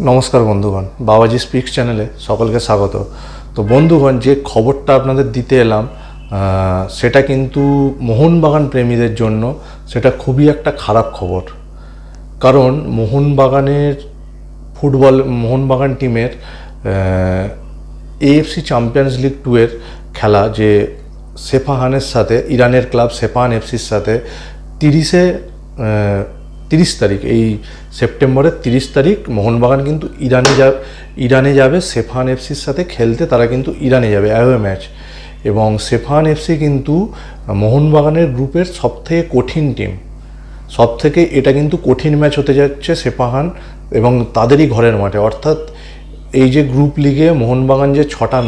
নমস্কার বন্ধুগণ, বাবাজি স্পিক্স চ্যানেলে সকলকে স্বাগত। তো বন্ধুগণ, যে খবরটা আপনাদের দিতে এলাম সেটা কিন্তু মোহনবাগান প্রেমীদের জন্য সেটা খুবই একটা খারাপ খবর। কারণ মোহনবাগান টিমের এএফসি চ্যাম্পিয়ন্স লিগ 2 এর খেলা, যে সেফাহানের সাথে, ইরানের ক্লাব সেফাহান এফসির সাথে 30 তারিখ, এই সেপ্টেম্বরের 30 তারিখ মোহনবাগান কিন্তু ইরানে যাবে সেফাহান এফসির সাথে খেলতে। তারা কিন্তু ইরানে যাবে অ্যাওয়ে ম্যাচ, এবং সেফাহান এফসি কিন্তু মোহনবাগানের গ্রুপের সবথেকে কঠিন টিম। এটা কিন্তু কঠিন ম্যাচ হতে যাচ্ছে সেফাহান এবং তাদেরই ঘরের মাঠে। অর্থাৎ এই যে গ্রুপ লিগে মোহনবাগান যে ছটা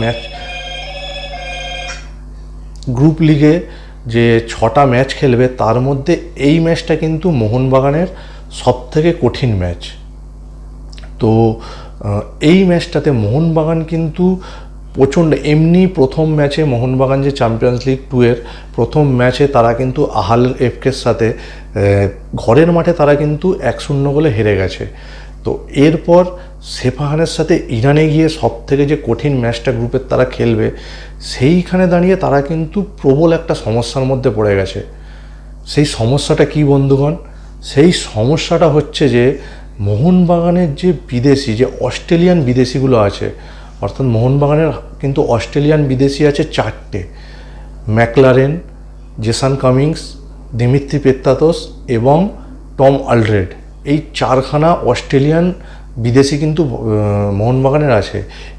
ম্যাচ খেলবে, তার মধ্যে এই ম্যাচটা কিন্তু মোহনবাগানের সবথেকে কঠিন ম্যাচ। তো এই ম্যাচটাতে মোহনবাগান কিন্তু প্রচণ্ড, এমনি প্রথম ম্যাচে মোহনবাগান যে চ্যাম্পিয়ন্স লিগ 2 এর প্রথম ম্যাচে তারা কিন্তু আহাল এফকের সাথে ঘরের মাঠে তারা কিন্তু 1-0 গোলে হেরে গেছে। তো এরপর সেফাহানের সাথে ইরানে গিয়ে সবথেকে যে কঠিন ম্যাচটা গ্রুপের তারা খেলবে, সেইখানে দাঁড়িয়ে তারা কিন্তু প্রবল একটা সমস্যার মধ্যে পড়ে গেছে। সেই সমস্যাটা কি বন্ধুগণ? সেই সমস্যাটা হচ্ছে যে মোহনবাগানের যে অস্ট্রেলিয়ান বিদেশিগুলো আছে, অর্থাৎ মোহনবাগানের কিন্তু অস্ট্রেলিয়ান বিদেশি আছে 4টে: McLaren, Jason Cummings, Dimitri Petratos এবং টম অলড্রেড। এই 4খানা অস্ট্রেলিয়ান বিদেশি কিন্তু মোহনবাগানের আছে,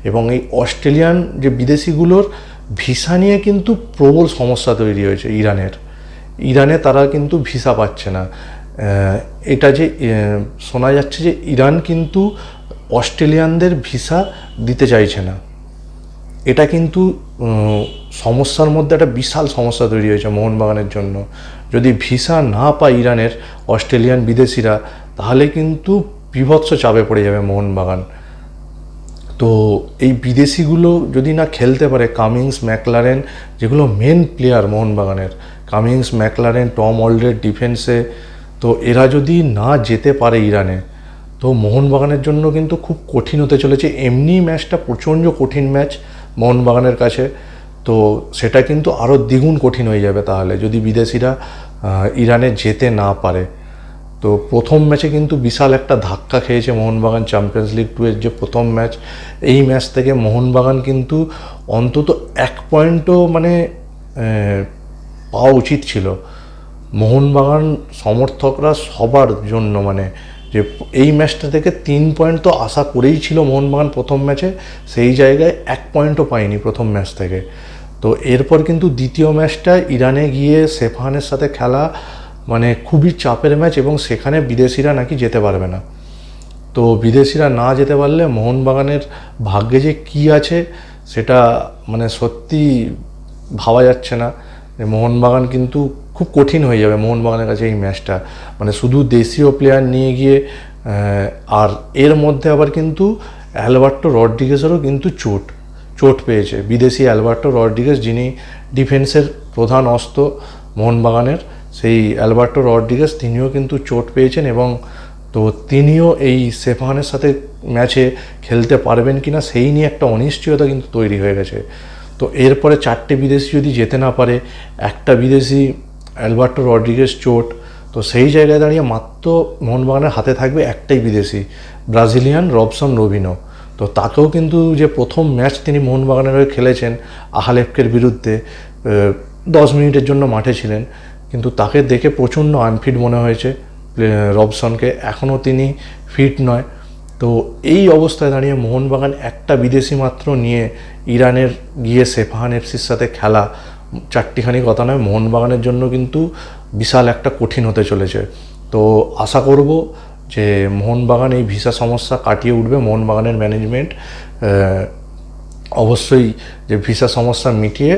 এবং এই অস্ট্রেলিয়ান যে বিদেশিগুলোর ভিসা নিয়ে কিন্তু প্রবল সমস্যা তৈরি হয়েছে ইরানে তারা কিন্তু ভিসা পাচ্ছে না। এটা যে শোনা যাচ্ছে যে ইরান কিন্তু অস্ট্রেলিয়ানদের ভিসা দিতে চাইছে না। এটা কিন্তু সমস্যার মধ্যে একটা বিশাল সমস্যা তৈরি হয়েছে মোহনবাগানের জন্য। যদি ভিসা না পায় ইরানের অস্ট্রেলিয়ান বিদেশিরা, তাহলে কিন্তু বীভৎস চাপে পড়ে যাবে মোহনবাগান। তো এই বিদেশিগুলো যদি না খেলতে পারে, কামিংস, ম্যাকলারেন, যেগুলো মেন প্লেয়ার মোহনবাগানের, কামিংস, ম্যাকলারেন, টম অলড্রেড ডিফেন্সে, তো এরা যদি না যেতে পারে ইরানে, তো মোহনবাগানের জন্য কিন্তু খুব কঠিন হতে চলেছে। এমনি ম্যাচটা প্রচণ্ড কঠিন ম্যাচ মোহনবাগানের কাছে, তো সেটা কিন্তু আরও দ্বিগুণ কঠিন হয়ে যাবে তাহলে যদি বিদেশিরা ইরানে যেতে না পারে। তো প্রথম ম্যাচে কিন্তু বিশাল একটা ধাক্কা খেয়েছে মোহনবাগান চ্যাম্পিয়ন্স লিগ 2 এর যে প্রথম ম্যাচ। এই ম্যাচ থেকে মোহনবাগান কিন্তু অন্তত 1 পয়েন্টও পাওয়া উচিত ছিল। মোহনবাগান সমর্থকরা সবার জন্য যে এই ম্যাচটা থেকে 3 পয়েন্ট তো আশা করেই ছিল মোহনবাগান প্রথম ম্যাচে, সেই জায়গায় 1 পয়েন্টও পায়নি প্রথম ম্যাচ থেকে। তো এরপর কিন্তু দ্বিতীয় ম্যাচটা ইরানে গিয়ে সেফাহানের সাথে খেলা খুবই চাপের ম্যাচ, এবং সেখানে বিদেশিরা নাকি যেতে পারবে না। তো বিদেশিরা না যেতে পারলে মোহনবাগানের ভাগ্যে যে কী আছে সেটা সত্যি ভাবা যাচ্ছে না। মোহনবাগান কিন্তু খুব কঠিন হয়ে যাবে মোহনবাগানের কাছে এই ম্যাচটা। শুধু দেশীয় প্লেয়ার নিয়ে গিয়ে, আর এর মধ্যে আবার কিন্তু অ্যালবার্টো রড্রিগেজেরও কিন্তু চোট পেয়েছে। বিদেশি অ্যালবার্টো রড্রিগেজ, যিনি ডিফেন্সের প্রধান অস্ত্র মোহনবাগানের, সেই অ্যালবার্টো রড্রিগেজ তিনিও কিন্তু চোট পেয়েছেন, এবং তো তিনিও এই সেফাহানের সাথে ম্যাচে খেলতে পারবেন কিনা সেই নিয়ে একটা অনিশ্চয়তা কিন্তু তৈরি হয়ে গেছে। তো এরপরে 4টে বিদেশি যদি যেতে না পারে, একটা বিদেশি অ্যালবার্টো রড্রিগেজ চোট, তো সেই জায়গায় দাঁড়িয়ে মাত্র মোহনবাগানের হাতে থাকবে একটাই বিদেশি, ব্রাজিলিয়ান রবসন রবিনো। তো তাকেও কিন্তু, যে প্রথম ম্যাচ তিনি মোহনবাগানের হয়ে খেলেছেন আহালেফকের বিরুদ্ধে, 10 মিনিটের জন্য মাঠে ছিলেন, কিন্তু তাকে দেখে প্রচণ্ড আনফিট মনে হয়েছে রবসনকে। এখনও তিনি ফিট নয়। তো এই অবস্থায় দাঁড়িয়ে মোহনবাগান একটা বিদেশি মাত্র নিয়ে ইরানের গিয়ে সেফাহান এফসির সাথে খেলা, চারটিখানি কথা নয়, মোহনবাগানের জন্য কিন্তু বিশাল একটা কঠিন হতে চলেছে। তো আশা করব যে মোহনবাগান এই ভিসা সমস্যা কাটিয়ে উঠবে। মোহনবাগানের ম্যানেজমেন্ট অবশ্যই যে ভিসা সমস্যা মিটিয়ে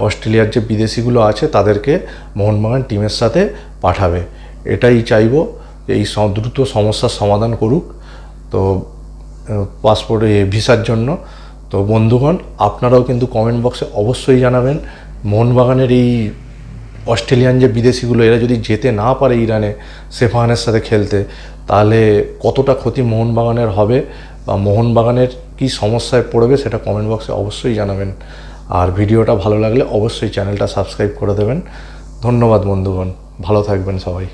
অস্ট্রেলিয়ার যে বিদেশিগুলো আছে তাদেরকে মোহনবাগান টিমের সাথে পাঠাবে। এটাই চাইব যে এই দ্রুত সমস্যার সমাধান করুক, তো পাসপোর্টে ভিসার জন্য। তো বন্ধুগণ, আপনারাও কিন্তু কমেন্ট বক্সে অবশ্যই জানাবেন মোহনবাগানের এই অস্ট্রেলিয়ান যে বিদেশিগুলো, এরা যদি যেতে না পারে ইরানে সেফাহানের সাথে খেলতে, তাহলে কতটা ক্ষতি মোহনবাগানের হবে বা মোহনবাগানের কী সমস্যায় পড়বে সেটা কমেন্ট বক্সে অবশ্যই জানাবেন। আর ভিডিওটা ভালো লাগলে অবশ্যই চ্যানেলটা সাবস্ক্রাইব করে দেবেন। ধন্যবাদ বন্ধুগণ, ভালো থাকবেন সবাই।